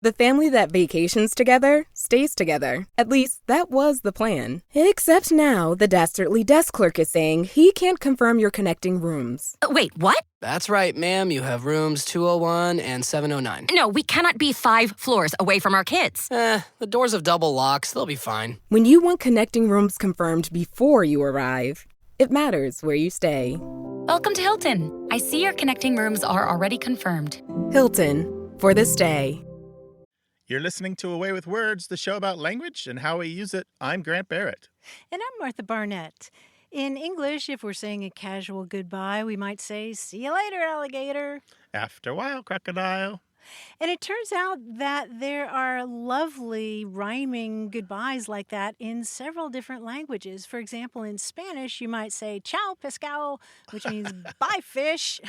The family that vacations together stays together. At least, that was the plan. Except now, the dastardly desk clerk is saying he can't confirm your connecting rooms. Wait, what? That's right, ma'am. You have rooms 201 and 709. No, we cannot be 5 floors away from our kids. The doors have double locks. They'll be fine. When you want connecting rooms confirmed before you arrive, it matters where you stay. Welcome to Hilton. I see your connecting rooms are already confirmed. Hilton, for the stay. You're listening to Away with Words, the show about language and how we use it. I'm Grant Barrett. And I'm Martha Barnett. In English, if we're saying a casual goodbye, we might say, "See you later, alligator." After a while, crocodile. And it turns out that there are lovely rhyming goodbyes like that in several different languages. For example, in Spanish, you might say, "Ciao, pescado," which means bye, fish.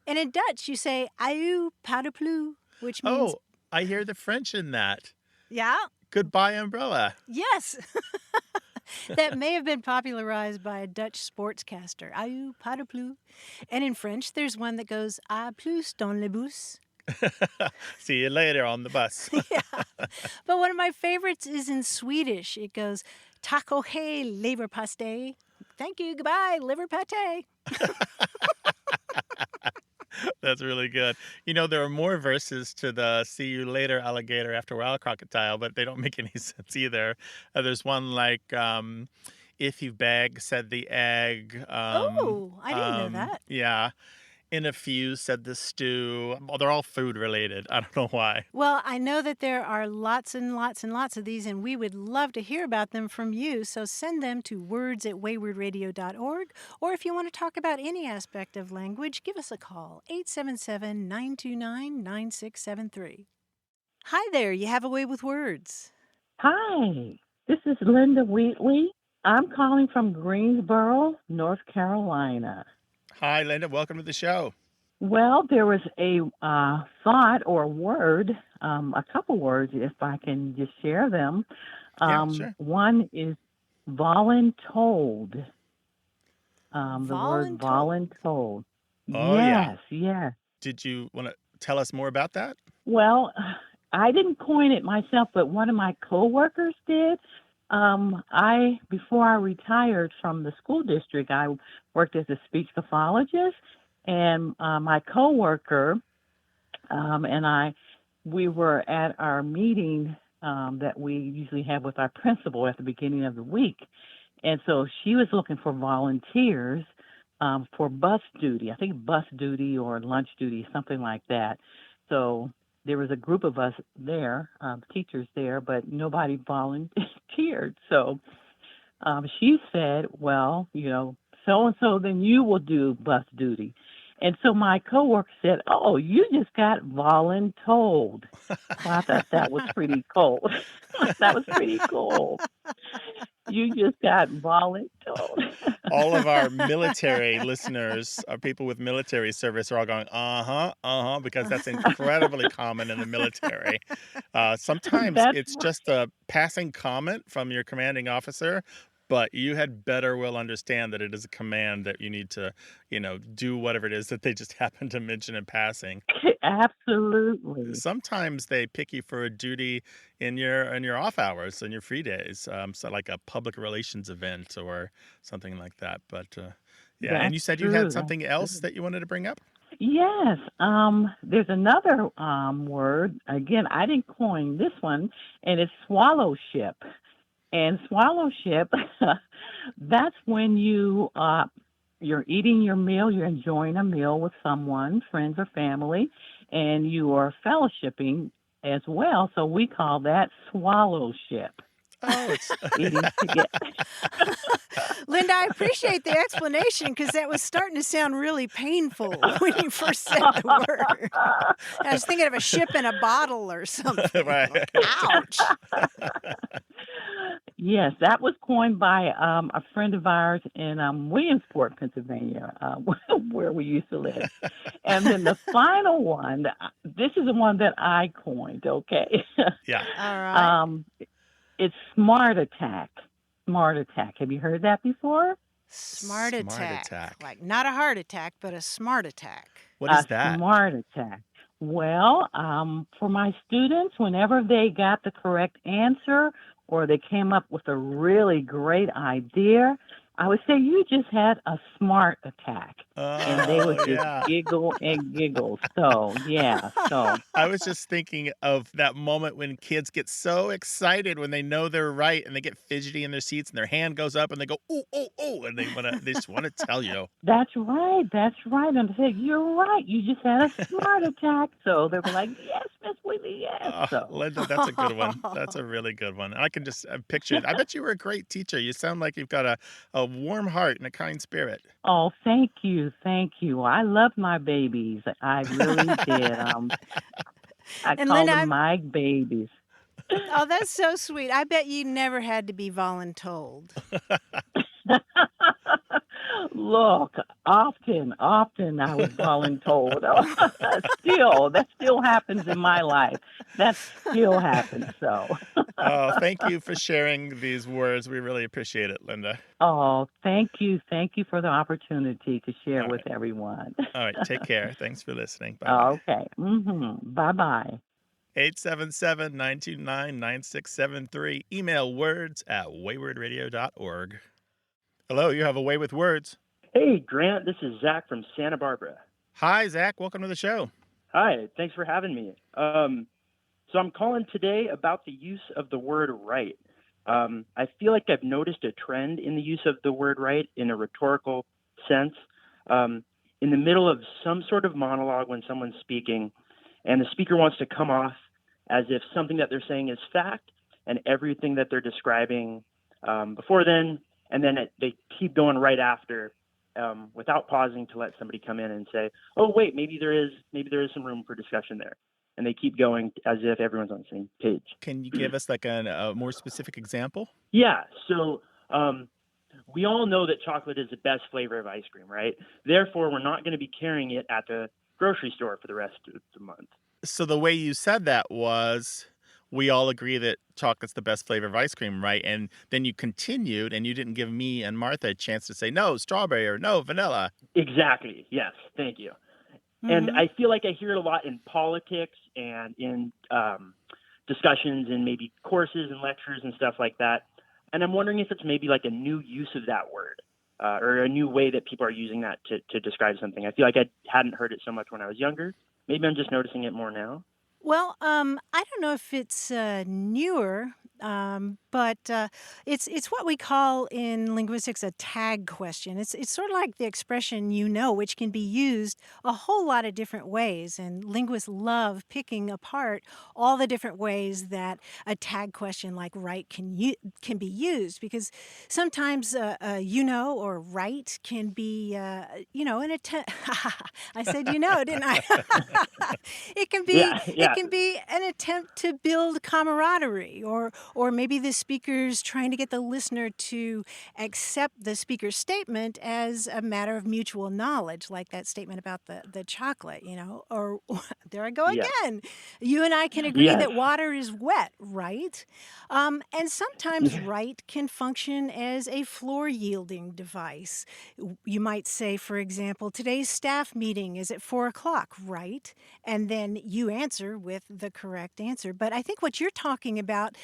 And in Dutch, you say, "Adieu, paraplu," which means... Oh, I hear the French in that. Yeah? Goodbye, umbrella. Yes. That may have been popularized by a Dutch sportscaster. Adieu, paraplu. And in French, there's one that goes, "À plus dans le bus." See you later on the bus. Yeah. But one of my favorites is in Swedish. It goes, "Tack och hej, leverpastej." Thank you, goodbye, liver pate. That's really good. You know, there are more verses to the "See you later, alligator, after a while, crocodile," but they don't make any sense either. There's one like, "If you beg, said the egg." I didn't know that. Yeah. "In a few," said the stew. Well, they're all food related. I don't know why. Well, I know that there are lots and lots and lots of these, and we would love to hear about them from you. So send them to words@waywardradio.org. Or if you want to talk about any aspect of language, give us a call, 877-929-9673. Hi there, you have a way with words. Hi, this is Linda Wheatley. I'm calling from Greensboro, North Carolina. Hi, Linda. Welcome to the show. Well, there was a thought or a word, a couple words, if I can just share them. Yeah, sure. One is voluntold. The word voluntold. Oh, yes, yeah. yes. Did you want to tell us more about that? Well, I didn't coin it myself, but one of my coworkers did. Before I retired from the school district, I worked as a speech pathologist, and my coworker and we were at our meeting that we usually have with our principal at the beginning of the week, and so she was looking for volunteers for bus duty. I think bus duty or lunch duty, something like that. So there was a group of us there, teachers there, but nobody volunteered. So she said, "Well, so-and-so, then you will do bus duty." And so my coworker said, "Oh, you just got voluntold." Well, I thought that was pretty cool. That was pretty cool. You just got voluntold. All of our military listeners, people with military service, are all going, because that's incredibly common in the military. Sometimes it's just a passing comment from your commanding officer, but you had better well understand that it is a command that you need to, do whatever it is that they just happen to mention in passing. Absolutely. Sometimes they pick you for a duty in your off hours, in your free days, so like a public relations event or something like that. But yeah, That's and you said you had something else that you wanted to bring up? Yes. There's another word. Again, I didn't coin this one, and it's swallowship. And swallowship, that's when you're eating your meal, you're enjoying a meal with someone, friends or family, and you are fellowshipping as well. So we call that swallowship. Oh, it's Eating together. Linda, I appreciate the explanation because that was starting to sound really painful when you first said the word. I was thinking of a ship in a bottle or something. Right. Ouch. Yes, that was coined by a friend of ours in Williamsport, Pennsylvania, where we used to live. And then the final one, this is the one that I coined, okay? Yeah. All right. It's smart attack. Smart attack. Have you heard that before? Smart Smart attack. attack. Like not a heart attack, but a smart attack. What is that? Smart attack. Well, for my students, whenever they got the correct answer or they came up with a really great idea, I would say you just had a smart attack. And they would Oh, just yeah. giggle and giggle. So, yeah. So, I was just thinking of that moment when kids get so excited when they know they're right and they get fidgety in their seats and their hand goes up and they go, ooh, ooh, ooh, and they just want to tell you. that's right. That's right. And I said, you're right. You just had a smart attack. So they were like, yes, Miss Whitney, yes. So, Linda, that's a good one. That's a really good one. I can just picture it. I bet you were a great teacher. You sound like you've got a warm heart and a kind spirit. oh, thank you. Thank you. I love my babies. I really did. I And call Linda, them my babies. oh, that's so sweet. I bet you never had to be voluntold. Look, often I was voluntold. That still happens in my life. That still happens. So, Oh, thank you for sharing these words. We really appreciate it, Linda. oh, thank you for the opportunity to share All with right. everyone. All right. Take care. Thanks for listening. Bye-bye. Okay. Bye bye. 877-929-9673. Email words@waywardradio.org. Hello, you have a way with words. Hey, Grant, this is Zach from Santa Barbara. Hi, Zach. Welcome to the show. Hi, thanks for having me. So I'm calling today about the use of the word right. I feel like I've noticed a trend in the use of the word right in a rhetorical sense. In the middle of some sort of monologue when someone's speaking, and the speaker wants to come off as if something that they're saying is fact and everything that they're describing before then, and then they keep going right after without pausing to let somebody come in and say, oh, wait, maybe there is some room for discussion there. And they keep going as if everyone's on the same page. Can you give us like a more specific example? Yeah. So we all know that chocolate is the best flavor of ice cream, right? Therefore, we're not going to be carrying it at the grocery store for the rest of the month. So the way you said that was, we all agree that chocolate's the best flavor of ice cream, right? And then you continued and you didn't give me and Martha a chance to say, no, strawberry or no, vanilla. Exactly. Yes. Thank you. And I feel like I hear it a lot in politics and in discussions and maybe courses and lectures and stuff like that. And I'm wondering if it's maybe like a new use of that word or a new way that people are using that to describe something. I feel like I hadn't heard it so much when I was younger. Maybe I'm just noticing it more now. Well, I don't know if it's newer, but it's what we call in linguistics a tag question. It's sort of like the expression "you know," which can be used a whole lot of different ways, and linguists love picking apart all the different ways that a tag question like "right" can be used, because sometimes "you know" or "right" can be an attempt. I said "you know," didn't I? It can be. Yeah. It can be an attempt to build camaraderie, or maybe the speaker's trying to get the listener to accept the speaker's statement as a matter of mutual knowledge, like that statement about the chocolate, or there I go again. You and I can agree that water is wet, right? And sometimes right can function as a floor-yielding device. You might say, for example, today's staff meeting is at 4:00, right? And then you answer with the correct answer. But I think what you're talking about,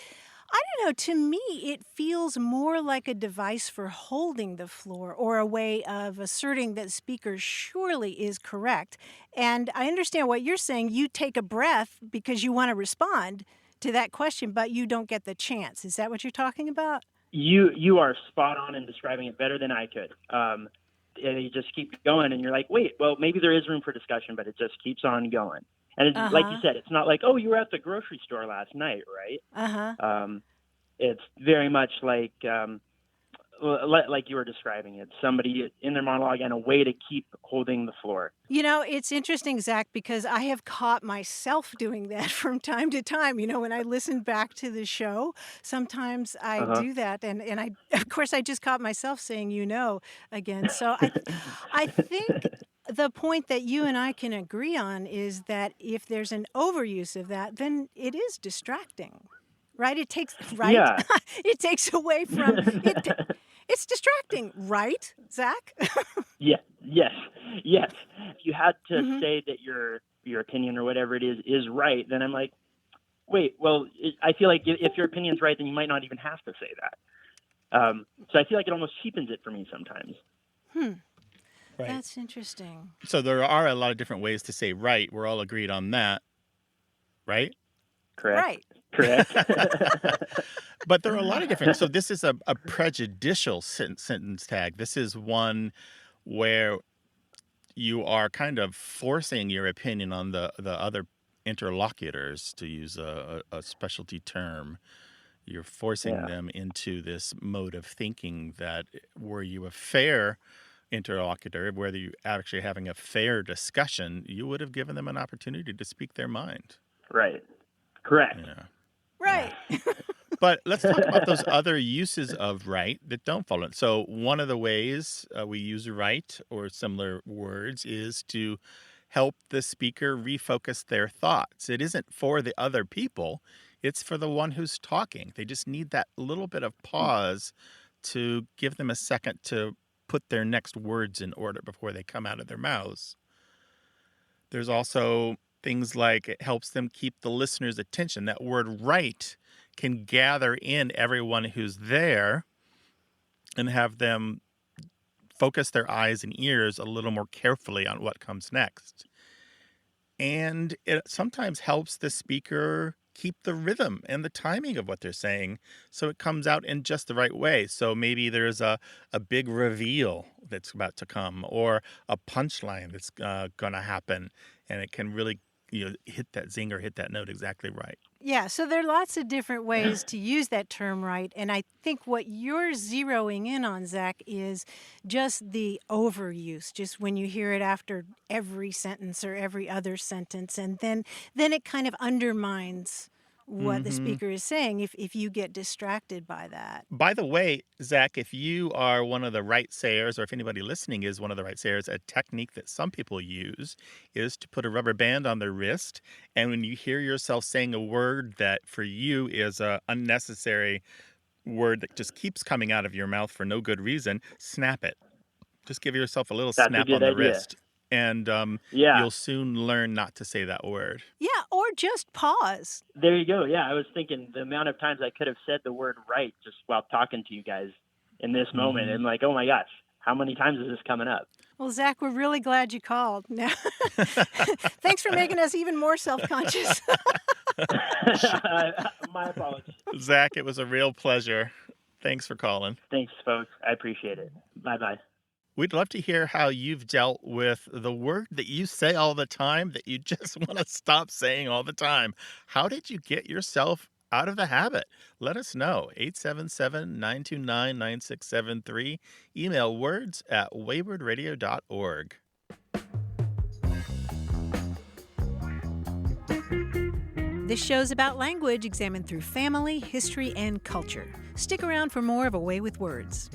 I don't know, to me, it feels more like a device for holding the floor or a way of asserting that the speaker surely is correct. And I understand what you're saying. You take a breath because you want to respond to that question, but you don't get the chance. Is that what you're talking about? You are spot on in describing it better than I could. And you just keep going, and you're like, wait, well, maybe there is room for discussion, but it just keeps on going. And it's, like you said, it's not like, oh, you were at the grocery store last night, right? It's very much like you were describing it, somebody in their monologue and a way to keep holding the floor. It's interesting, Zach, because I have caught myself doing that from time to time. When I listen back to the show, sometimes I do that. And I, of course, I just caught myself saying, again. So I think the point that you and I can agree on is that if there's an overuse of that, then it is distracting, right? It takes, right? Yeah. It takes away from it. It's distracting, right, Zach? Yeah, yes, yes. If you had to Mhm. say that your opinion or whatever it is right, then I'm like, wait, well, I feel like if your opinion's right, then you might not even have to say that. So I feel like it almost cheapens it for me sometimes. Right. That's interesting. So there are a lot of different ways to say right. We're all agreed on that, right? Correct. Right. Correct. But there are a lot of different. So this is a prejudicial sentence tag. This is one where you are kind of forcing your opinion on the other interlocutors, to use a specialty term. You're forcing Yeah. them into this mode of thinking that were you a fair interlocutor, whether you actually having a fair discussion, you would have given them an opportunity to speak their mind. Right. Correct. Yeah. Right. But let's talk about those other uses of right that don't follow it. So one of the ways we use right or similar words is to help the speaker refocus their thoughts. It isn't for the other people. It's for the one who's talking. They just need that little bit of pause to give them a second to put their next words in order before they come out of their mouths. There's also things like it helps them keep the listener's attention. That word right can gather in everyone who's there and have them focus their eyes and ears a little more carefully on what comes next. And it sometimes helps the speaker keep the rhythm and the timing of what they're saying so it comes out in just the right way. So maybe there's a big reveal that's about to come, or a punchline that's going to happen, and it can really hit that zinger, hit that note exactly right. Yeah, so there are lots of different ways to use that term right. And I think what you're zeroing in on, Zach, is just the overuse, just when you hear it after every sentence or every other sentence. And then it kind of undermines what the speaker is saying if you get distracted by that. By the way, Zach, if you are one of the right sayers, or if anybody listening is one of the right sayers, a technique that some people use is to put a rubber band on their wrist. And when you hear yourself saying a word that for you is a unnecessary word that just keeps coming out of your mouth for no good reason, snap it. Just give yourself a little That's snap a good on the idea. wrist. And Yeah. you'll soon learn not to say that word. Yeah, or just pause. There you go. Yeah, I was thinking the amount of times I could have said the word right just while talking to you guys in this moment. And like, oh my gosh, how many times is this coming up? Well, Zach, we're really glad you called. Now, thanks for making us even more self-conscious. My apologies. Zach, it was a real pleasure. Thanks for calling. Thanks, folks. I appreciate it. Bye-bye. We'd love to hear how you've dealt with the word that you say all the time that you just want to stop saying all the time. How did you get yourself out of the habit? Let us know. 877-929-9673. Email words@waywardradio.org. This show's about language examined through family, history, and culture. Stick around for more of A Way with Words.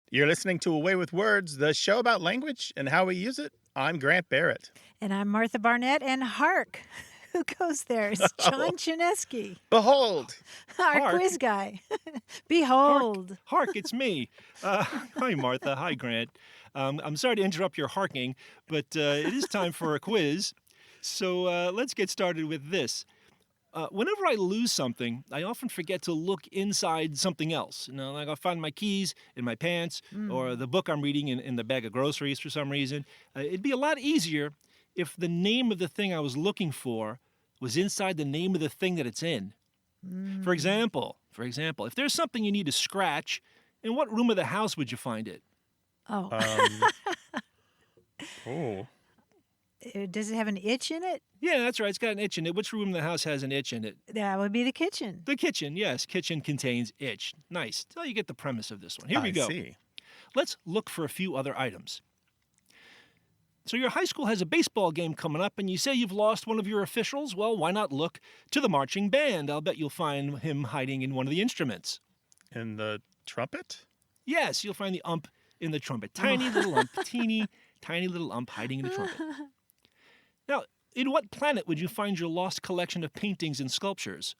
You're listening to A Way with Words, the show about language and how we use it. I'm Grant Barrett. And I'm Martha Barnett, and hark, who goes there? It's John Chinesky, Behold! our Hark. quiz guy. Behold. Hark, it's me. Hi, Martha. Hi, Grant. I'm sorry to interrupt your harking, but it is time for a quiz. So let's get started with this. Whenever I lose something, I often forget to look inside something else. Like I'll find my keys in my pants or the book I'm reading in the bag of groceries for some reason. It'd be a lot easier if the name of the thing I was looking for was inside the name of the thing that it's in. For example, if there's something you need to scratch, in what room of the house would you find it? Oh. Oh. Does it have an itch in it? Yeah, that's right. It's got an itch in it. Which room of the house has an itch in it? That would be the kitchen. The kitchen, yes. Kitchen contains itch. Nice. So you get the premise of this one. Here we go. I see. Let's look for a few other items. So your high school has a baseball game coming up, and you say you've lost one of your officials? Well, why not look to the marching band? I'll bet you'll find him hiding in one of the instruments. In the trumpet? Yes, you'll find the ump in the trumpet. Tiny little ump, teeny, tiny little ump hiding in the trumpet. Now, in what planet would you find your lost collection of paintings and sculptures?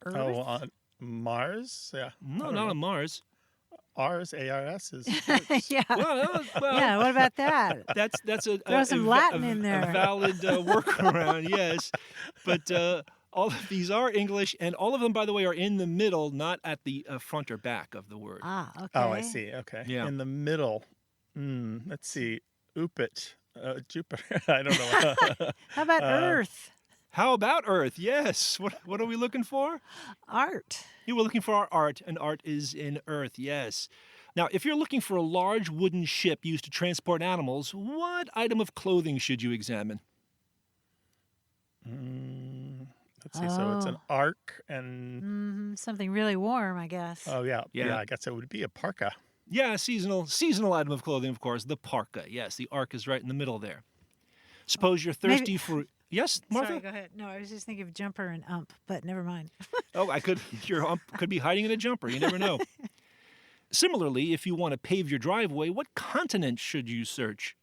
Earth? Oh, on Mars? Yeah. No, not on Mars. Ars, A-R-S is Earth. Yeah. Well, Yeah, what about that? that's a Throw some Latin in there. A valid workaround, yes. But all of these are English, and all of them, by the way, are in the middle, not at the front or back of the word. Ah, okay. Oh, I see. Okay. Yeah. In the middle. Let's see. Upit. Jupiter. I don't know. How about Earth? How about Earth? Yes. What are we looking for? Art. You were looking for our art, and art is in Earth, yes. Now, if you're looking for a large wooden ship used to transport animals, what item of clothing should you examine? Let's see. So it's an ark and... Something really warm, I guess. Oh, yeah. Yeah. Yeah, I guess it would be a parka. Yeah, seasonal item of clothing, of course, the parka. Yes, the ark is right in the middle there. Suppose you're thirsty for... Yes, Martha? Sorry, go ahead. No, I was just thinking of jumper and ump, but never mind. Oh, your ump could be hiding in a jumper. You never know. Similarly, if you want to pave your driveway, what continent should you search?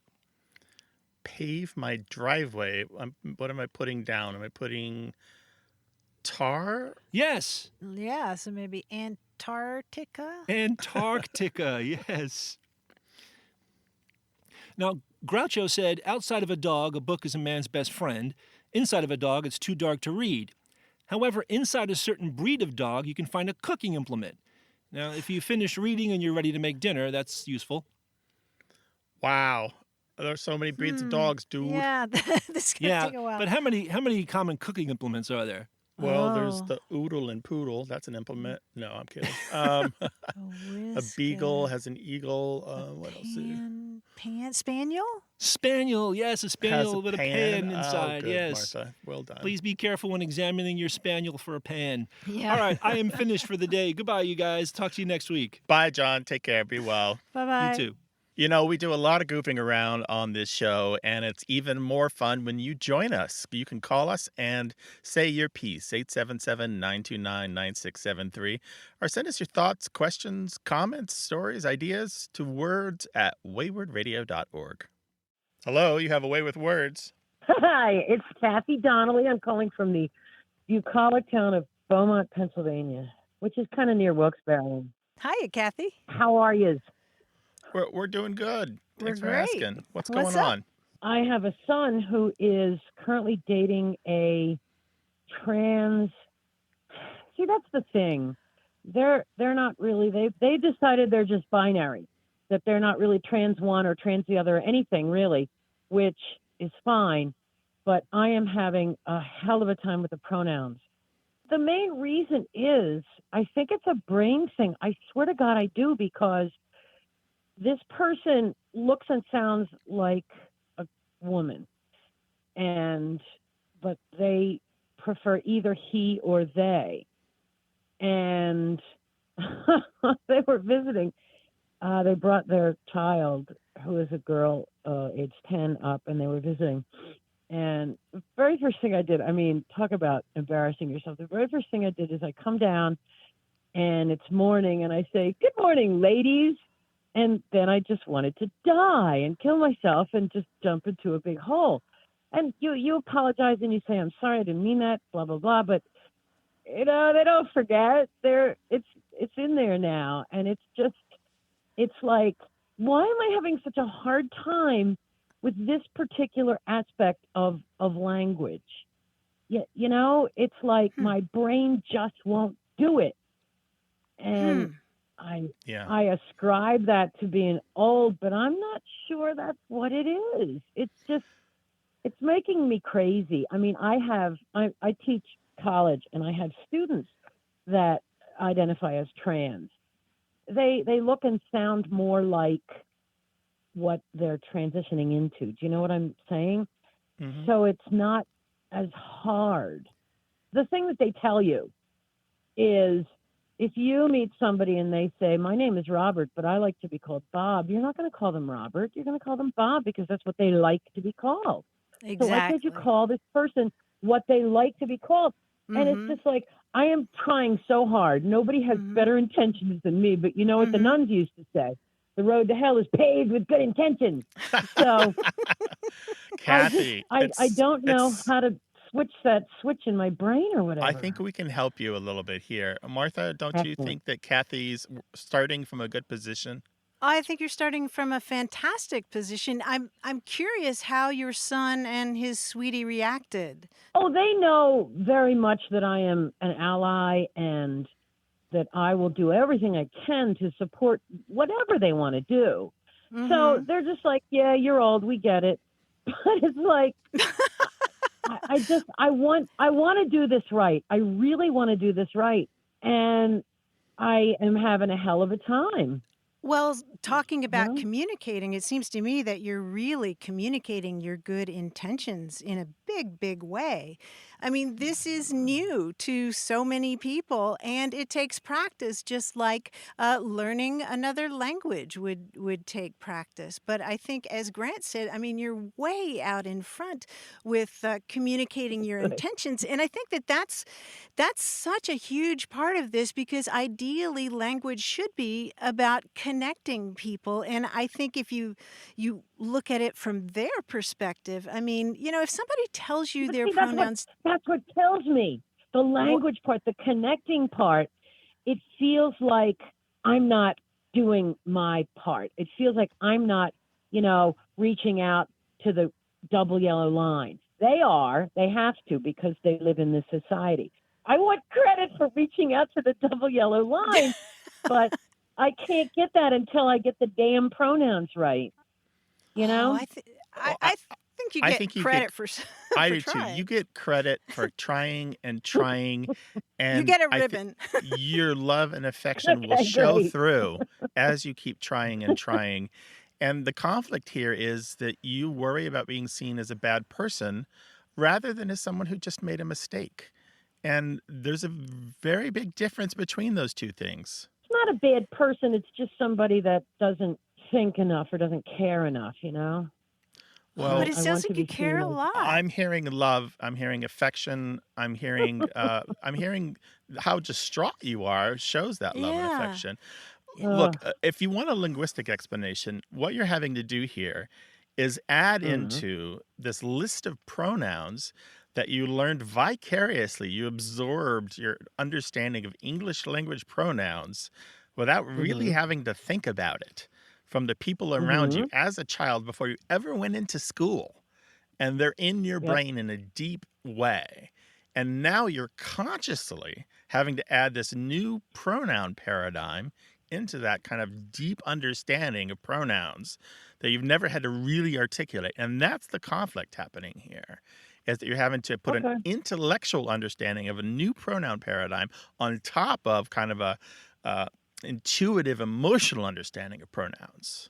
Pave my driveway. What am I putting down? Am I putting tar? Yes. Yeah, so maybe Antarctica? Antarctica, yes. Now, Groucho said, outside of a dog, a book is a man's best friend. Inside of a dog, it's too dark to read. However, inside a certain breed of dog, you can find a cooking implement. Now, if you finish reading and you're ready to make dinner, that's useful. Wow. There's so many breeds of dogs, dude. Yeah, this could take a while. But how many common cooking implements are there? Well, there's the oodle and poodle. That's an implement. No, I'm kidding. A beagle has an eagle. What else? Spaniel? Spaniel, yes, a spaniel with a pan inside. Good, yes. Martha. Well done. Please be careful when examining your spaniel for a pan. Yeah. All right, I am finished for the day. Goodbye, you guys. Talk to you next week. Bye, John. Take care. Be well. Bye-bye. You too. You know, we do a lot of goofing around on this show, and it's even more fun when you join us. You can call us and say your piece, 877-929-9673, or send us your thoughts, questions, comments, stories, ideas to words@waywardradio.org. Hello, you have a way with words. Hi, it's Kathy Donnelly. I'm calling from the bucolic town of Beaumont, Pennsylvania, which is kind of near Wilkes-Barre. Hiya, Kathy. How are you? We're doing good. Thanks for great. asking. What's going What's up? on? I have a son who is currently dating a trans. See, that's the thing. They're not really. They decided they're just binary, that they're not really trans one or trans the other or anything really, which is fine. But I am having a hell of a time with the pronouns. The main reason is I think it's a brain thing. I swear to God I do, because this person looks and sounds like a woman, but they prefer either he or they. And they were visiting. They brought their child, who is a girl, age 10, up, and they were visiting. And the very first thing I did, talk about embarrassing yourself. The very first thing I did is I come down, and it's morning, and I say, "Good morning, ladies." And then I just wanted to die and kill myself and just jump into a big hole. And you apologize and you say, "I'm sorry, I didn't mean that," blah, blah, blah. But, they don't forget. It's in there now. And it's like, why am I having such a hard time with this particular aspect of language? It's like my brain just won't do it. And I ascribe that to being old, but I'm not sure that's what it is. It's making me crazy. I teach college, and I have students that identify as trans. They look and sound more like what they're transitioning into. Do you know what I'm saying? Mm-hmm. So it's not as hard. The thing that they tell you is, if you meet somebody and they say, "My name is Robert, but I like to be called Bob," you're not going to call them Robert. You're going to call them Bob, because that's what they like to be called. Exactly. So why can't you call this person what they like to be called? And it's just like, I am trying so hard. Nobody has better intentions than me, but you know what the nuns used to say? The road to hell is paved with good intentions. So, Kathy, I don't know how to switch that switch in my brain or whatever. I think we can help you a little bit here. Martha, don't you Excellent. think that Kathy's starting from a good position? I think you're starting from a fantastic position. I'm curious how your son and his sweetie reacted. Oh, they know very much that I am an ally and that I will do everything I can to support whatever they want to do. So they're just like, yeah, you're old, we get it. But it's like, I want to do this right. I really want to do this right. And I am having a hell of a time. Well, talking about No? communicating, it seems to me that you're really communicating your good intentions in a big, big way. I mean, this is new to so many people, and it takes practice, just like learning another language would take practice. But I think, as Grant said, I mean, you're way out in front with communicating your intentions, and I think that that's such a huge part of this because ideally, language should be about connecting people. And I think if you look at it from their perspective, I mean, if somebody tells you But their see, pronouns. That's what kills me. The language part, the connecting part, it feels like I'm not doing my part. It feels like I'm not, reaching out to the double yellow line. They have to because they live in this society. I want credit for reaching out to the double yellow line, but I can't get that until I get the damn pronouns right. I think you get credit for I for do too. trying. You get credit for trying and trying, and You get a ribbon. Your love and affection will Okay, show great. through as you keep trying and trying. And the conflict here is that you worry about being seen as a bad person rather than as someone who just made a mistake. And there's a very big difference between those two things. It's not a bad person. It's just somebody that doesn't think enough or doesn't care enough, Well, But it I sounds want to like you be care seen a as- lot. I'm hearing love. I'm hearing affection. I'm hearing how distraught you are shows that love and Yeah. affection. Look, if you want a linguistic explanation, what you're having to do here is add into this list of pronouns that you learned vicariously. You absorbed your understanding of English language pronouns without really having to think about it from the people around you as a child before you ever went into school. And they're in your brain in a deep way. And now you're consciously having to add this new pronoun paradigm into that kind of deep understanding of pronouns that you've never had to really articulate. And that's the conflict happening here, is that you're having to put an intellectual understanding of a new pronoun paradigm on top of kind of a intuitive, emotional understanding of pronouns.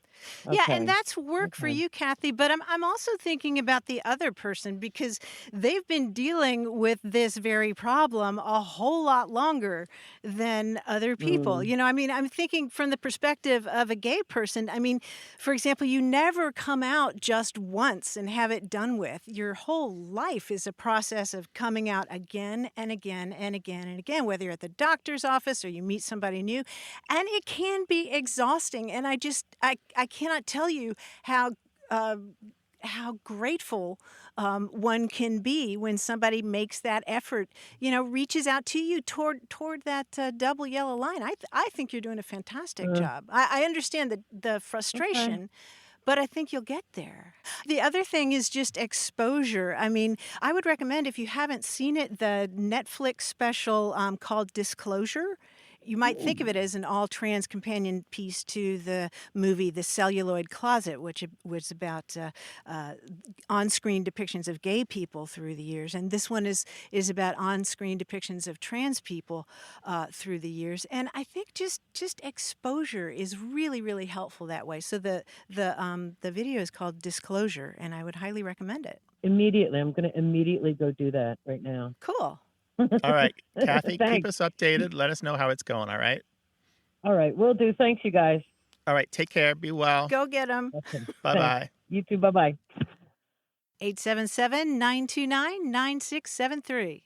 Yeah, and that's work for you, Kathy. But I'm also thinking about the other person because they've been dealing with this very problem a whole lot longer than other people. I'm thinking from the perspective of a gay person. I mean, for example, you never come out just once and have it done with. Your whole life is a process of coming out again and again and again and again, whether you're at the doctor's office or you meet somebody new. And it can be exhausting. And I cannot tell you how grateful one can be when somebody makes that effort, reaches out to you toward that double yellow line. I think you're doing a fantastic job. I understand the frustration. But I think you'll get there. The other thing is just exposure. I mean, I would recommend, if you haven't seen it, the Netflix special called Disclosure. You might think of it as an all-trans companion piece to the movie The Celluloid Closet, which was about on-screen depictions of gay people through the years. And this one is about on-screen depictions of trans people through the years. And I think just exposure is really, really helpful that way. So the video is called Disclosure, and I would highly recommend it. Immediately. I'm going to immediately go do that right now. Cool. All right, Kathy, keep Thanks. us updated. Let us know how it's going, all right? All right, will do. Thanks, you guys. All right, take care. Be well. Go get them. Bye-bye. You too. Bye-bye. 877-929-9673.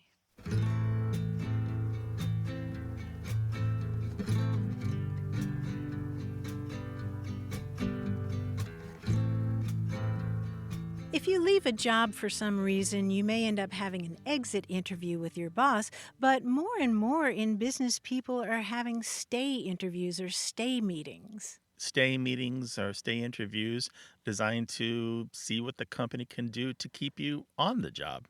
If you leave a job for some reason, you may end up having an exit interview with your boss, but more and more in business, people are having stay interviews or stay meetings. Stay meetings or stay interviews designed to see what the company can do to keep you on the job.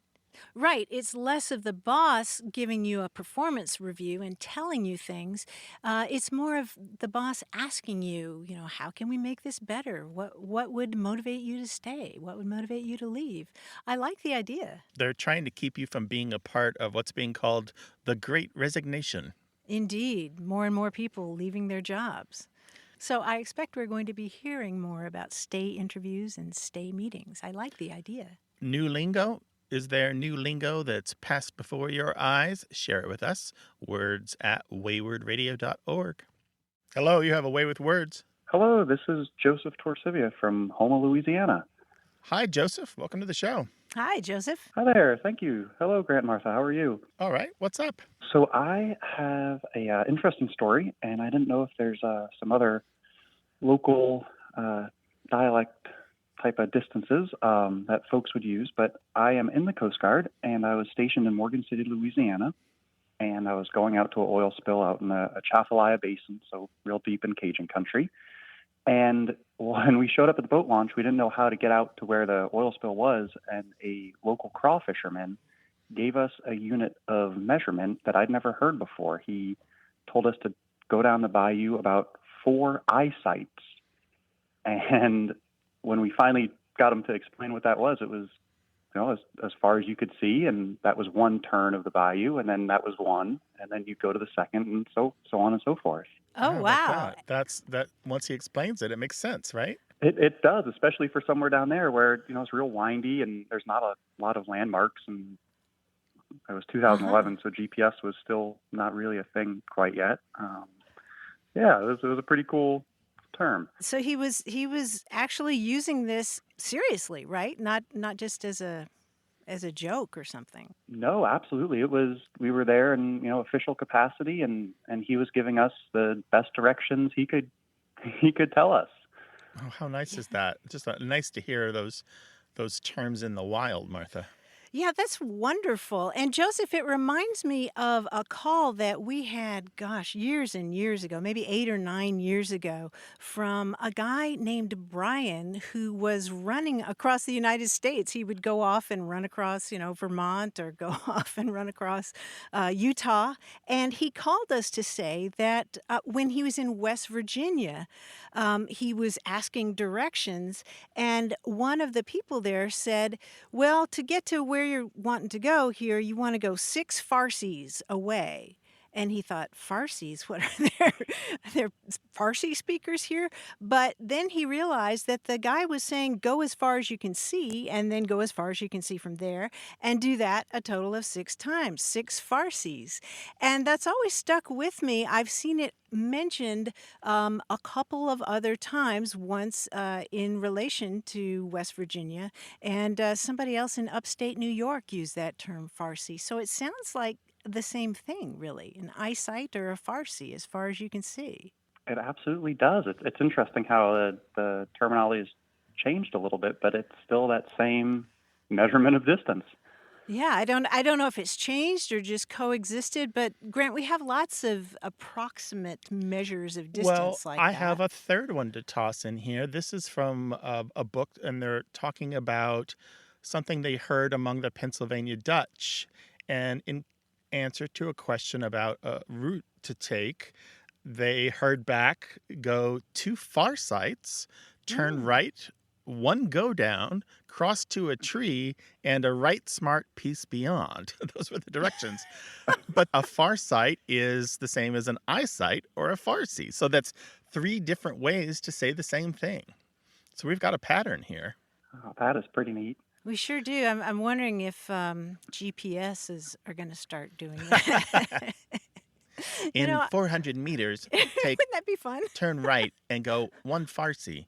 Right. It's less of the boss giving you a performance review and telling you things. It's more of the boss asking you, how can we make this better? What would motivate you to stay? What would motivate you to leave? I like the idea. They're trying to keep you from being a part of what's being called the Great Resignation. Indeed, more and more people leaving their jobs. So I expect we're going to be hearing more about stay interviews and stay meetings. I like the idea. New lingo? Is there new lingo that's passed before your eyes? Share it with us. words@waywardradio.org. Hello, you have a way with words. Hello, this is Joseph Torsivia from Houma, Louisiana. Hi, Joseph. Welcome to the show. Hi, Joseph. Hi there. Thank you. Hello, Grant and Martha. How are you? All right. What's up? So I have a interesting story, and I didn't know if there's some other local dialect type of distances that folks would use, but I am in the Coast Guard, and I was stationed in Morgan City, Louisiana, and I was going out to an oil spill out in the Atchafalaya Basin, so real deep in Cajun country. And when we showed up at the boat launch, we didn't know how to get out to where the oil spill was, and a local craw fisherman gave us a unit of measurement that I'd never heard before. He told us to go down the bayou about 4 eyesights, and when we finally got him to explain what that was, it was, as far as you could see, and that was one turn of the bayou, and then that was one, and then you go to the second, and so on and so forth. Oh, wow. That's once he explains it, it makes sense, right? It does, especially for somewhere down there where, it's real windy and there's not a lot of landmarks, and it was 2011, so GPS was still not really a thing quite yet. It was a pretty cool term. So he was actually using this seriously, right? Not just as a joke or something. No, absolutely. We were there in, official capacity, and he was giving us the best directions he could tell us. Oh, how nice is that? Just nice to hear those terms in the wild, Martha. Yeah, that's wonderful. And Joseph, it reminds me of a call that we had, years and years ago, maybe 8 or 9 years ago, from a guy named Brian who was running across the United States. He would go off and run across, Vermont, or go off and run across Utah. And he called us to say that when he was in West Virginia, he was asking directions. And one of the people there said, well, to get to where you're wanting to go here, you want to go 6 farsees away. And he thought, Farsees? What are there Farsi speakers here? But then he realized that the guy was saying, go as far as you can see, and then go as far as you can see from there, and do that a total of 6 times, 6 Farsees. And that's always stuck with me. I've seen it mentioned a couple of other times, once in relation to West Virginia, and somebody else in upstate New York used that term, Farsi. So it sounds like the same thing, really, an eyesight or a Farsi, as far as you can see. It absolutely does. It's interesting how the terminology has changed a little bit, but it's still that same measurement of distance. Yeah, I don't know if it's changed or just coexisted, but Grant, we have lots of approximate measures of distance like that. I have a third one to toss in here. This is from a book, and they're talking about something they heard among the Pennsylvania Dutch. And in answer to a question about a route to take, they heard back, go 2 farsights, turn right, 1 go down, cross to a tree, and a right smart piece beyond. Those were the directions. But a farsight is the same as an eyesight or a Farsi. So that's 3 different ways to say the same thing. So we've got a pattern here. Oh, that is pretty neat. We sure do. I'm wondering if GPSs are going to start doing that. In 400 meters, take wouldn't that be fun? Turn right and go 1 Farsi.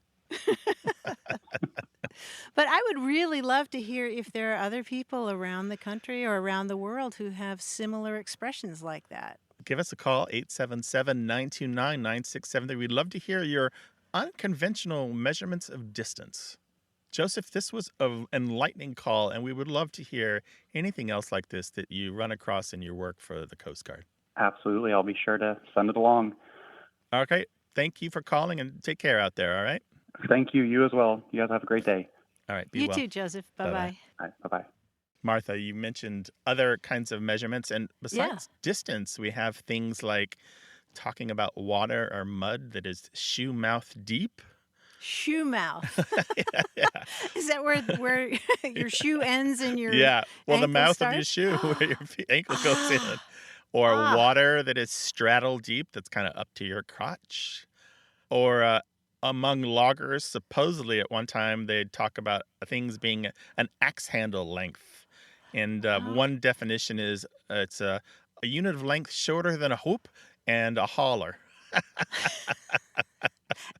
But I would really love to hear if there are other people around the country or around the world who have similar expressions like that. Give us a call, 877-929-9673. We'd love to hear your unconventional measurements of distance. Joseph, this was an enlightening call, and we would love to hear anything else like this that you run across in your work for the Coast Guard. Absolutely. I'll be sure to send it along. Okay. Thank you for calling, and take care out there, all right? Thank you. You as well. You guys have a great day. All right. Be You well. too, Joseph. Bye-bye. Bye-bye. All right. Bye-bye. Martha, you mentioned other kinds of measurements, and Yeah. besides distance, we have things like talking about water or mud that is shoe mouth deep. Shoe mouth. Yeah. Is that where your shoe ends and your Yeah. Well, the ankle mouth of your starts? shoe where your ankle goes in. Or Ah. water that is straddle deep, that's kind of up to your crotch. Or among loggers, supposedly at one time they'd talk about things being an axe handle length. And one definition is it's a unit of length shorter than a hoop and a hauler.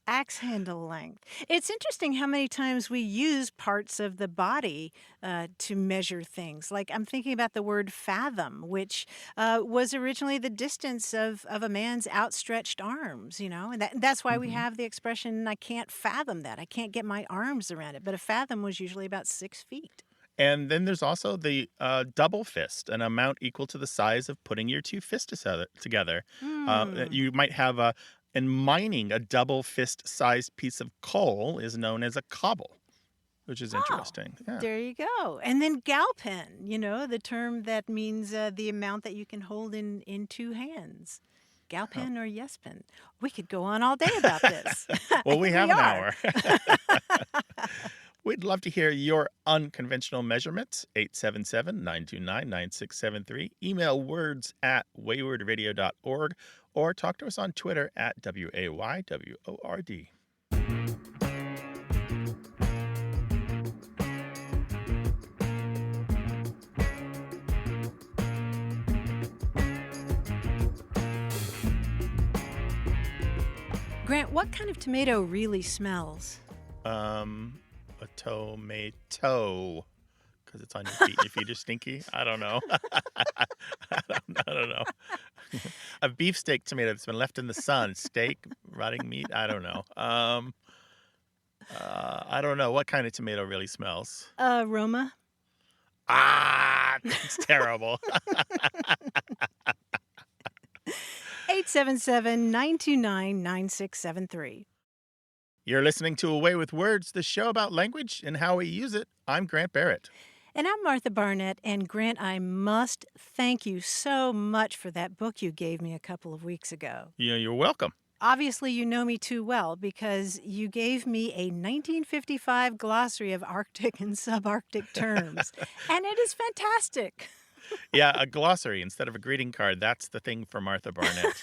Axe handle length. It's interesting how many times we use parts of the body to measure things. Like I'm thinking about the word fathom, which was originally the distance of a man's outstretched arms, and that's why we have the expression, I can't fathom that. I can't get my arms around it. But a fathom was usually about 6 feet. And then there's also the double fist, an amount equal to the size of putting your two fists together. You might have in mining, a double fist-sized piece of coal is known as a cobble, which is interesting. Yeah. There you go. And then galpen, the term that means the amount that you can hold in two hands. Galpen or yespen. We could go on all day about this. Well, we have an are. hour. We'd love to hear your unconventional measurements, 877-929-9673. Email words@waywardradio.org or talk to us on Twitter at WAYWORD. Grant, what kind of tomato really smells? A tomato, because it's on your feet. Your feet are stinky. I don't know. I don't know. A beefsteak tomato that's been left in the sun. Steak, rotting meat. I don't know. I don't know. What kind of tomato really smells? Roma. That's terrible. 877-929-9673. You're listening to Away with Words, the show about language and how we use it. I'm Grant Barrett. And I'm Martha Barnett. And Grant, I must thank you so much for that book you gave me a couple of weeks ago. You're welcome. Obviously, you know me too well because you gave me a 1955 glossary of Arctic and subarctic terms. And it is fantastic. Yeah, a glossary instead of a greeting card. That's the thing for Martha Barnett.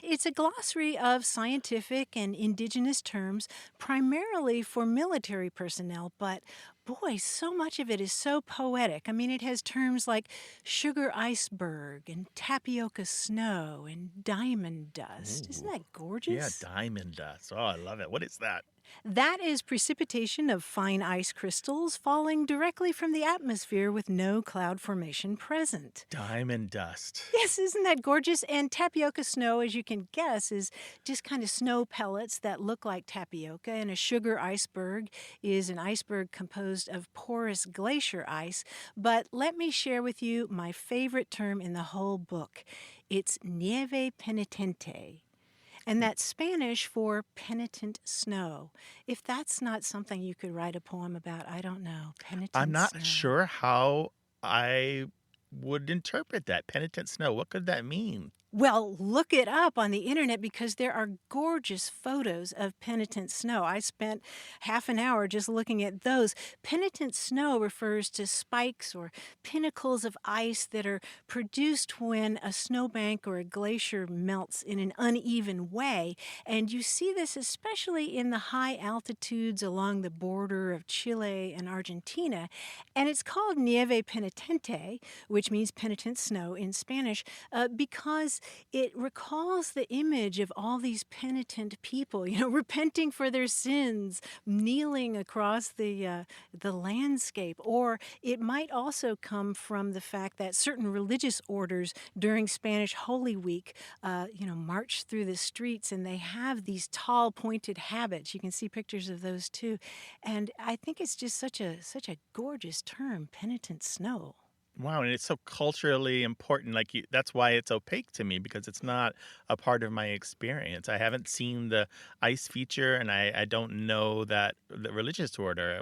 It's a glossary of scientific and indigenous terms, primarily for military personnel, but boy, so much of it is so poetic. I mean, it has terms like sugar iceberg and tapioca snow and diamond dust. Ooh. Isn't that gorgeous? Yeah, diamond dust. Oh, I love it. What is that? That is precipitation of fine ice crystals falling directly from the atmosphere with no cloud formation present. Diamond dust. Yes, isn't that gorgeous? And tapioca snow, as you can guess, is just kind of snow pellets that look like tapioca. And a sugar iceberg is an iceberg composed of porous glacier ice. But let me share with you my favorite term in the whole book. It's nieve penitente. And that's Spanish for penitent snow. If that's not something you could write a poem about, I don't know. Penitent I'm not snow. sure how I would interpret that. Penitent snow. What could that mean? Well, look it up on the internet because there are gorgeous photos of penitent snow. I spent half an hour just looking at those. Penitent snow refers to spikes or pinnacles of ice that are produced when a snowbank or a glacier melts in an uneven way. And you see this especially in the high altitudes along the border of Chile and Argentina. And it's called nieve penitente, which means penitent snow in Spanish, because it recalls the image of all these penitent people, repenting for their sins, kneeling across the landscape. Or it might also come from the fact that certain religious orders during Spanish Holy Week, march through the streets, and they have these tall, pointed habits. You can see pictures of those too. And I think it's just such a gorgeous term, penitent snow. Wow, and it's so culturally important. That's why it's opaque to me, because it's not a part of my experience. I haven't seen the ice feature, and I don't know that the religious order.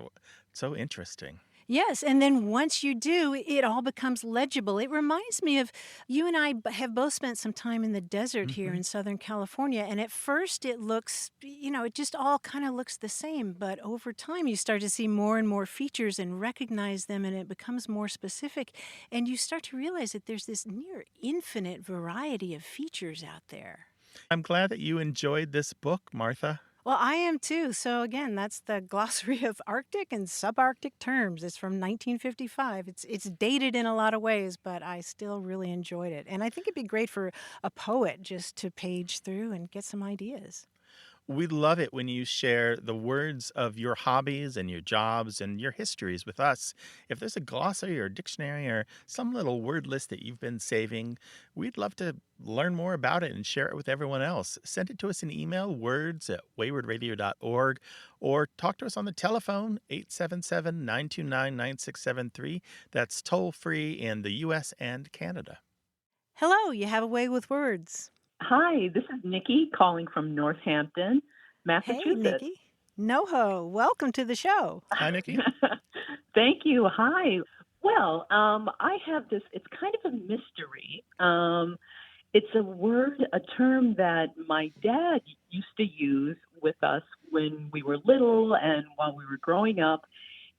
It's so interesting. Yes, and then once you do, it all becomes legible. It reminds me of you and I have both spent some time in the desert here in Southern California, and at first it looks, it just all kind of looks the same, but over time you start to see more and more features and recognize them, and it becomes more specific, and you start to realize that there's this near infinite variety of features out there. I'm glad that you enjoyed this book, Martha. Well, I am too. So again, that's the Glossary of Arctic and Subarctic Terms. It's from 1955. It's dated in a lot of ways, but I still really enjoyed it. And I think it'd be great for a poet just to page through and get some ideas. We love it when you share the words of your hobbies and your jobs and your histories with us. If there's a glossary or dictionary or some little word list that you've been saving, we'd love to learn more about it and share it with everyone else. Send it to us in email, words@waywardradio.org, or talk to us on the telephone, 877-929-9673. That's toll free in the U.S. and Canada. Hello, you have a way with words. Hi, this is Nikki calling from Northampton, Massachusetts. Hey, Nikki. NoHo, welcome to the show. Hi, Nikki. Thank you. Hi. Well, I have this, it's kind of a mystery. It's a term that my dad used to use with us when we were little and while we were growing up.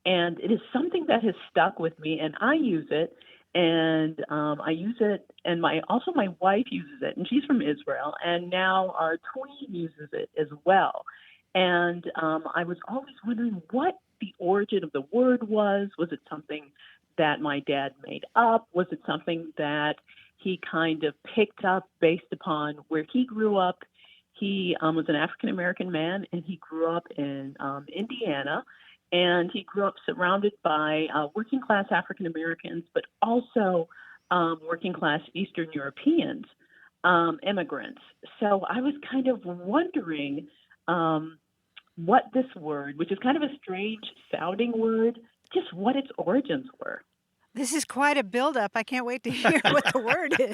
And it is something that has stuck with me, and I use it. And I use it, and my wife uses it, and she's from Israel, and now our twin uses it as well. And I was always wondering what the origin of the word was. Was it something that my dad made up? Was it something that he kind of picked up based upon where he grew up? He was an African-American man, and he grew up in Indiana. And he grew up surrounded by working-class African-Americans, but also working-class Eastern Europeans, immigrants. So I was kind of wondering what this word, which is kind of a strange-sounding word, just what its origins were. This is quite a buildup. I can't wait to hear what the word is.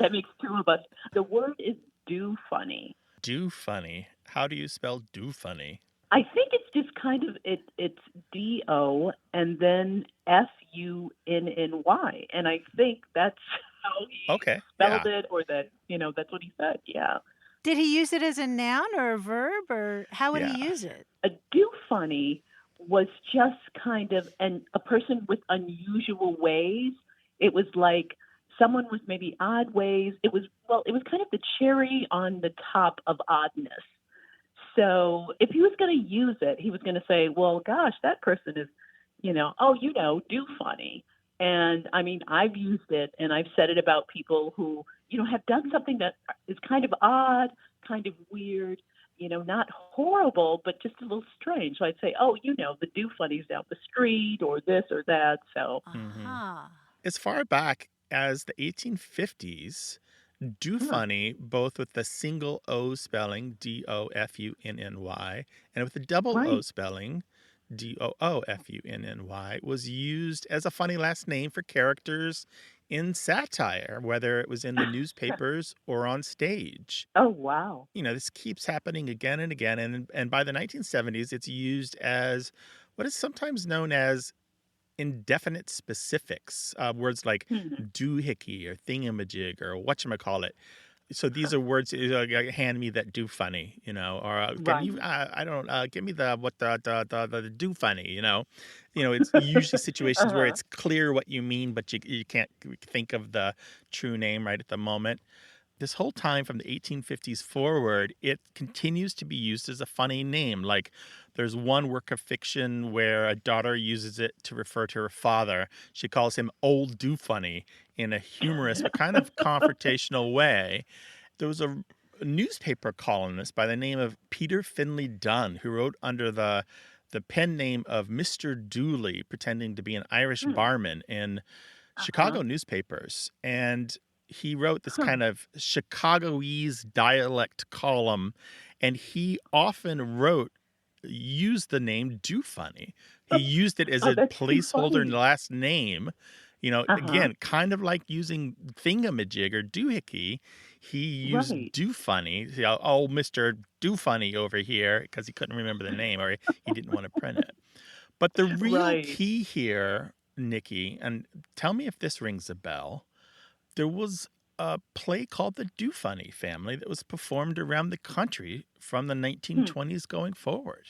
That makes two of us. The word is do funny. Do funny. How do you spell do funny? I think it's just kind of it's D-O and then F-U-N-N-Y. And I think that's how he spelled it, or that, that's what he said. Yeah. Did he use it as a noun or a verb, or how would he use it? A do funny was just kind of a person with unusual ways. It was like someone with maybe odd ways. It was kind of the cherry on the top of oddness. So if he was going to use it, he was going to say, well, gosh, that person is, do funny. And I mean, I've used it, and I've said it about people who, have done something that is kind of odd, kind of weird, not horrible, but just a little strange. So I'd say, the do funny's down the street, or this or that. So as far back as the 1850s, do funny, both with the single O spelling, D-O-F-U-N-N-Y, and with the double O spelling, D-O-O-F-U-N-N-Y, was used as a funny last name for characters in satire, whether it was in the newspapers or on stage. Oh, wow. This keeps happening again and again. And by the 1970s, it's used as what is sometimes known as indefinite specifics, words like doohickey or thingamajig or whatchamacallit. So these are words, hand me that do funny, or give me the do funny, It's usually situations where it's clear what you mean, but you can't think of the true name right at the moment. this whole time from the 1850s forward, it continues to be used as a funny name. Like there's one work of fiction where a daughter uses it to refer to her father. She calls him Old Do Funny in a humorous but kind of confrontational way. There was a newspaper columnist by the name of Peter Finley Dunn who wrote under the pen name of Mr. Dooley, pretending to be an Irish barman in Chicago newspapers. And he wrote this kind of Chicagoese dialect column, and he often used the name Do Funny. He used it as a placeholder last name. You know, again, kind of like using thingamajig or doohickey. He used Do Funny. You know, oh, Mr. Do Funny over here, because he couldn't remember the name or he didn't want to print it. But the real key here, Nikki, and tell me if this rings a bell, there was a play called The Do Funny Family that was performed around the country from the 1920s going forward.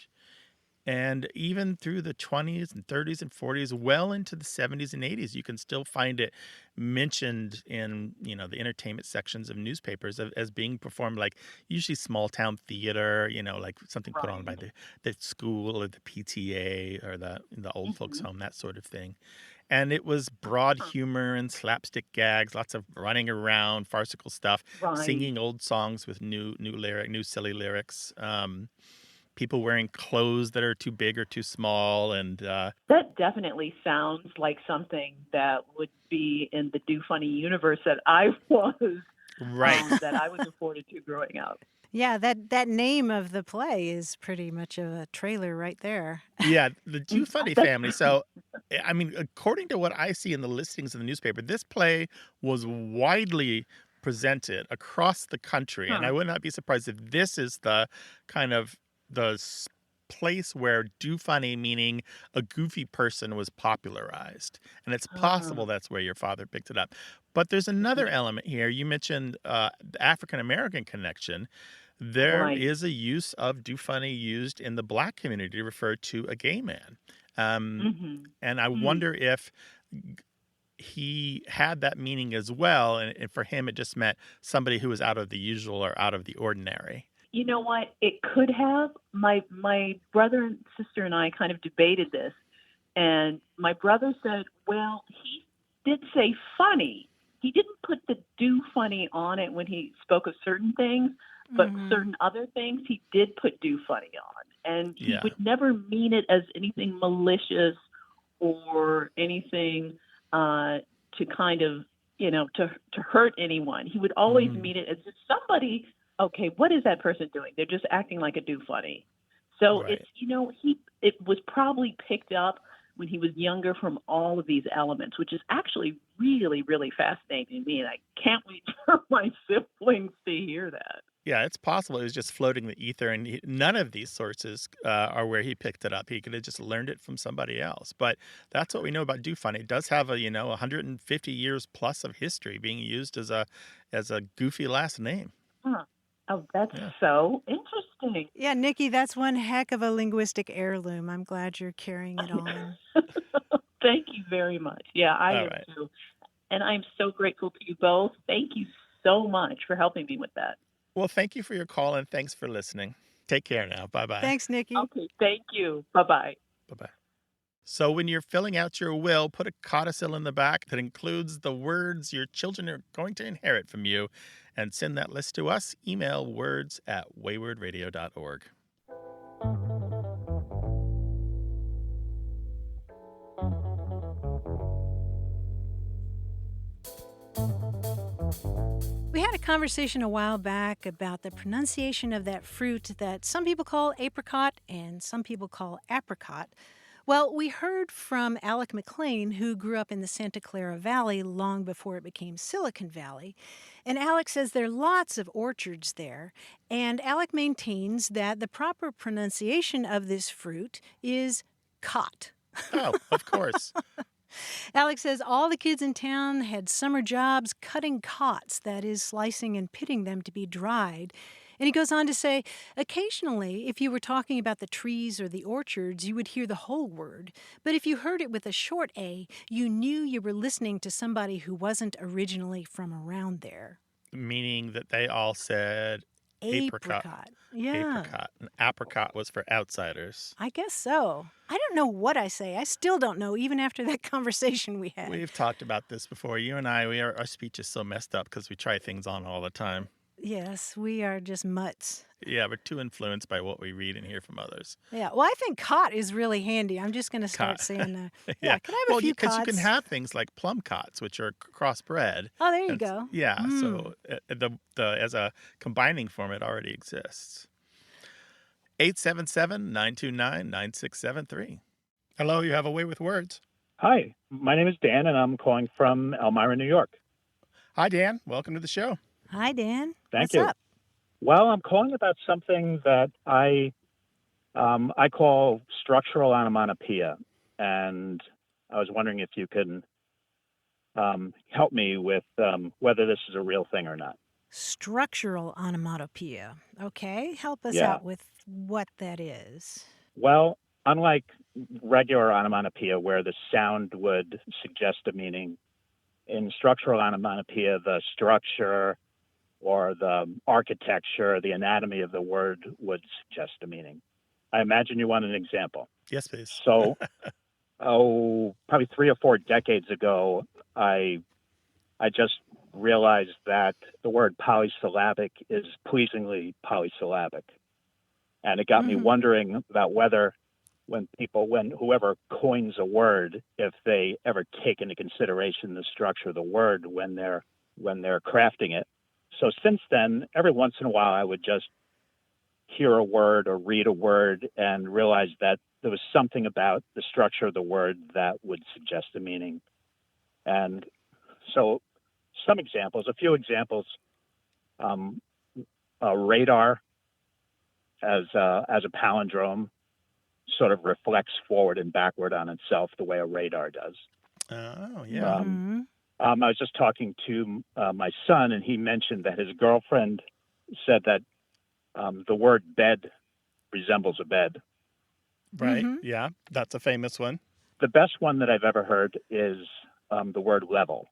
And even through the 20s and 30s and 40s, well into the 70s and 80s, you can still find it mentioned in, you know, the entertainment sections of newspapers as being performed, like usually small town theater, you know, like something put on by the school or the PTA or the old folks home, that sort of thing. And it was broad humor and slapstick gags, lots of running around, farcical stuff, singing old songs with new silly lyrics. People wearing clothes that are too big or too small, and that definitely sounds like something that would be in the Do Funny universe that I was that I was afforded to growing up. Yeah, that name of the play is pretty much of a trailer right there. Yeah, the Do Funny Family. So, I mean, according to what I see in the listings in the newspaper, this play was widely presented across the country, and I would not be surprised if this is the kind of the place where Do Funny, meaning a goofy person, was popularized. And it's possible that's where your father picked it up. But there's another element here. You mentioned the African-American connection. There is a use of Do Funny used in the Black community to refer to a gay man. And I wonder if he had that meaning as well. And for him, it just meant somebody who was out of the usual or out of the ordinary. You know what? It could have. My brother and sister and I kind of debated this. And my brother said, well, he did say funny. He didn't put the do funny on it when he spoke of certain things, but certain other things he did put do funny on. And he would never mean it as anything malicious or anything to kind of, you know, to hurt anyone. He would always mean it as if somebody... okay, what is that person doing? They're just acting like a do funny. So it's, you know, it was probably picked up when he was younger from all of these elements, which is actually really, really fascinating to me. And I can't wait for my siblings to hear that. Yeah, it's possible it was just floating the ether, and none of these sources are where he picked it up. He could have just learned it from somebody else. But that's what we know about Do Funny. It does have 150 years plus of history being used as a goofy last name. Oh, that's so interesting. Yeah, Nikki, that's one heck of a linguistic heirloom. I'm glad you're carrying it on. Thank you very much. Yeah, I am too. And I'm so grateful to you both. Thank you so much for helping me with that. Well, thank you for your call, and thanks for listening. Take care now. Bye-bye. Thanks, Nikki. Okay, thank you. Bye-bye. Bye-bye. So when you're filling out your will, put a codicil in the back that includes the words your children are going to inherit from you, and send that list to us. Email words@waywardradio.org. We had a conversation a while back about the pronunciation of that fruit that some people call apricot and some people call apricot. Well, we heard from Alec McLean, who grew up in the Santa Clara Valley long before it became Silicon Valley. And Alec says there are lots of orchards there. And Alec maintains that the proper pronunciation of this fruit is cot. Oh, of course. Alex says all the kids in town had summer jobs cutting cots, that is, slicing and pitting them to be dried. And he goes on to say, occasionally, if you were talking about the trees or the orchards, you would hear the whole word. But if you heard it with a short A, you knew you were listening to somebody who wasn't originally from around there. meaning that they all said apricot. Yeah. Apricot. And apricot was for outsiders. I guess so. I don't know what I say. I still don't know, even after that conversation we had. We've talked about this before. You and I, our speech is so messed up because we try things on all the time. Yes, we are just mutts. Yeah, we're too influenced by what we read and hear from others. Yeah, well, I think cot is really handy. I'm just going to start saying, yeah, can I have a few cots? Because you can have things like plum cots, which are crossbred. Oh, there you go. Yeah, so as a combining form, it already exists. 877-929-9673. Hello, you have a way with words. Hi, my name is Dan, and I'm calling from Elmira, New York. Hi, Dan. Welcome to the show. Hi, Dan. Thank What's you. up? Well, I'm calling about something that I call structural onomatopoeia, and I was wondering if you could help me with whether this is a real thing or not. Structural onomatopoeia. Okay, help us out with what that is. Well, unlike regular onomatopoeia, where the sound would suggest a meaning, in structural onomatopoeia, the structure or the architecture, the anatomy of the word would suggest a meaning. I imagine you want an example. Yes, please. So, probably 3 or 4 decades ago, I just realized that the word polysyllabic is pleasingly polysyllabic. And it got me wondering about whether whoever coins a word, if they ever take into consideration the structure of the word when they're crafting it. So since then, every once in a while, I would just hear a word or read a word and realize that there was something about the structure of the word that would suggest a meaning. And so a few examples, radar as a palindrome sort of reflects forward and backward on itself the way a radar does. Oh, yeah. I was just talking to my son, and he mentioned that his girlfriend said that the word bed resembles a bed. Right, yeah, that's a famous one. The best one that I've ever heard is the word level,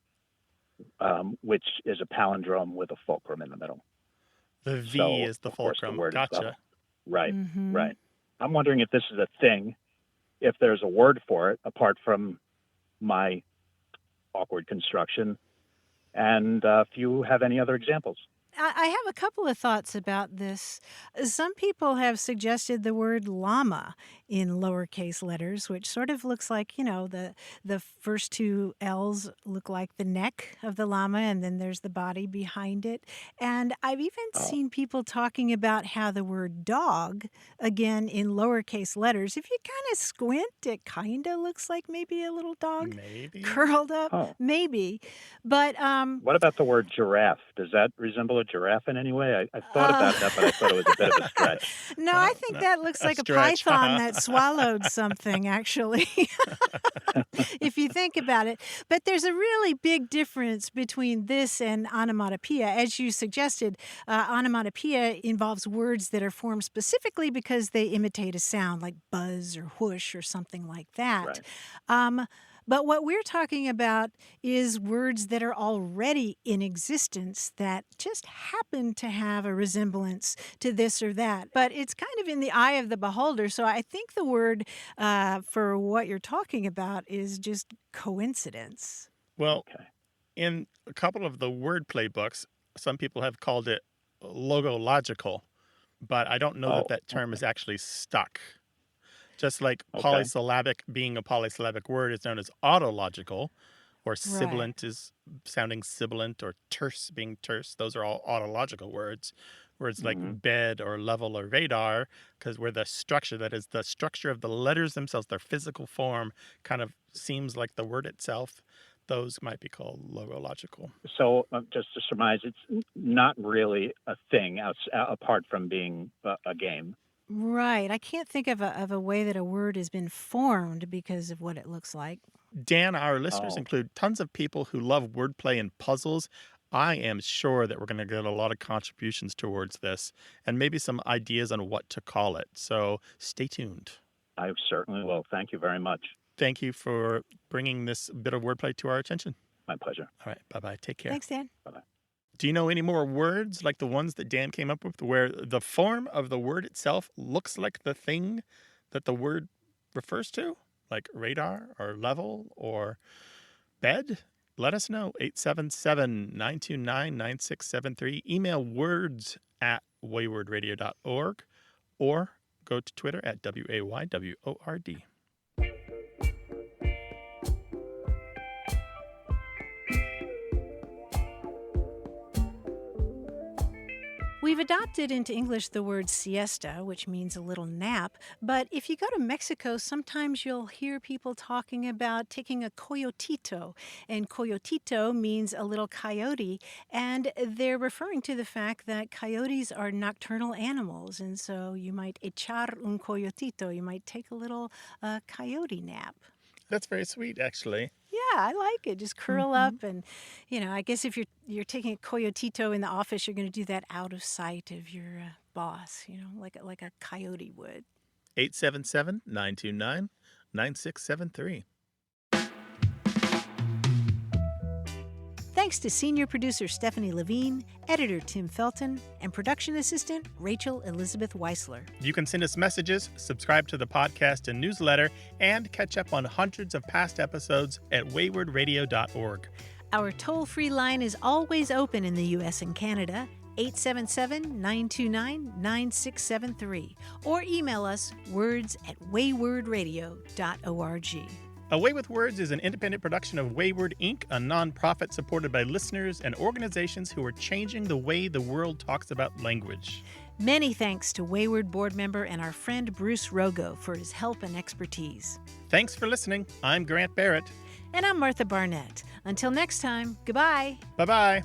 which is a palindrome with a fulcrum in the middle. The V is the fulcrum. Gotcha. Right, right. I'm wondering if this is a thing, if there's a word for it, apart from my awkward construction, and if you have any other examples. I have a couple of thoughts about this. Some people have suggested the word llama in lowercase letters, which sort of looks like, the first 2 L's look like the neck of the llama, and then there's the body behind it. And I've even seen people talking about how the word dog, again, in lowercase letters, if you kind of squint, it kind of looks like maybe a little dog curled up. Maybe. But what about the word giraffe? Does that resemble a giraffe in any way? I thought about that, but I thought it was a bit of a stretch. No, I think that looks like a python that swallowed something, actually, if you think about it. But there's a really big difference between this and onomatopoeia. As you suggested, onomatopoeia involves words that are formed specifically because they imitate a sound, like buzz or whoosh or something like that. Right. But what we're talking about is words that are already in existence that just happen to have a resemblance to this or that. But it's kind of in the eye of the beholder. So I think the word for what you're talking about is just coincidence. Well, in a couple of the wordplay books, some people have called it logological, but I don't know that term is actually stuck. Just like polysyllabic being a polysyllabic word is known as autological, or sibilant is sounding sibilant, or terse being terse. Those are all autological words. Words like bed or level or radar, because where the structure, that is the structure of the letters themselves, their physical form kind of seems like the word itself, those might be called logological. So just to surmise, it's not really a thing apart from being a game. Right. I can't think of a way that a word has been formed because of what it looks like. Dan, our listeners include tons of people who love wordplay and puzzles. I am sure that we're going to get a lot of contributions towards this and maybe some ideas on what to call it. So stay tuned. I certainly will. Thank you very much. Thank you for bringing this bit of wordplay to our attention. My pleasure. All right. Bye-bye. Take care. Thanks, Dan. Bye-bye. Do you know any more words like the ones that Dan came up with where the form of the word itself looks like the thing that the word refers to? Like radar or level or bed? Let us know. 877-929-9673. Email words@waywardradio.org or go to Twitter at WAYWORD. We've adopted into English the word siesta, which means a little nap. But if you go to Mexico, sometimes you'll hear people talking about taking a coyotito. And coyotito means a little coyote. And they're referring to the fact that coyotes are nocturnal animals. And so you might echar un coyotito. You might take a little coyote nap. That's very sweet, actually. Yeah, I like it. Just curl up and, I guess if you're taking a coyotito in the office, you're going to do that out of sight of your boss, like a coyote would. 877-929-9673. Thanks to senior producer Stephanie Levine, editor Tim Felton, and production assistant Rachel Elizabeth Weisler. You can send us messages, subscribe to the podcast and newsletter, and catch up on hundreds of past episodes at waywardradio.org. Our toll-free line is always open in the U.S. and Canada, 877-929-9673, or email us words@waywardradio.org. A Way with Words is an independent production of Wayward, Inc., a nonprofit supported by listeners and organizations who are changing the way the world talks about language. Many thanks to Wayward board member and our friend Bruce Rogo for his help and expertise. Thanks for listening. I'm Grant Barrett. And I'm Martha Barnett. Until next time, goodbye. Bye-bye.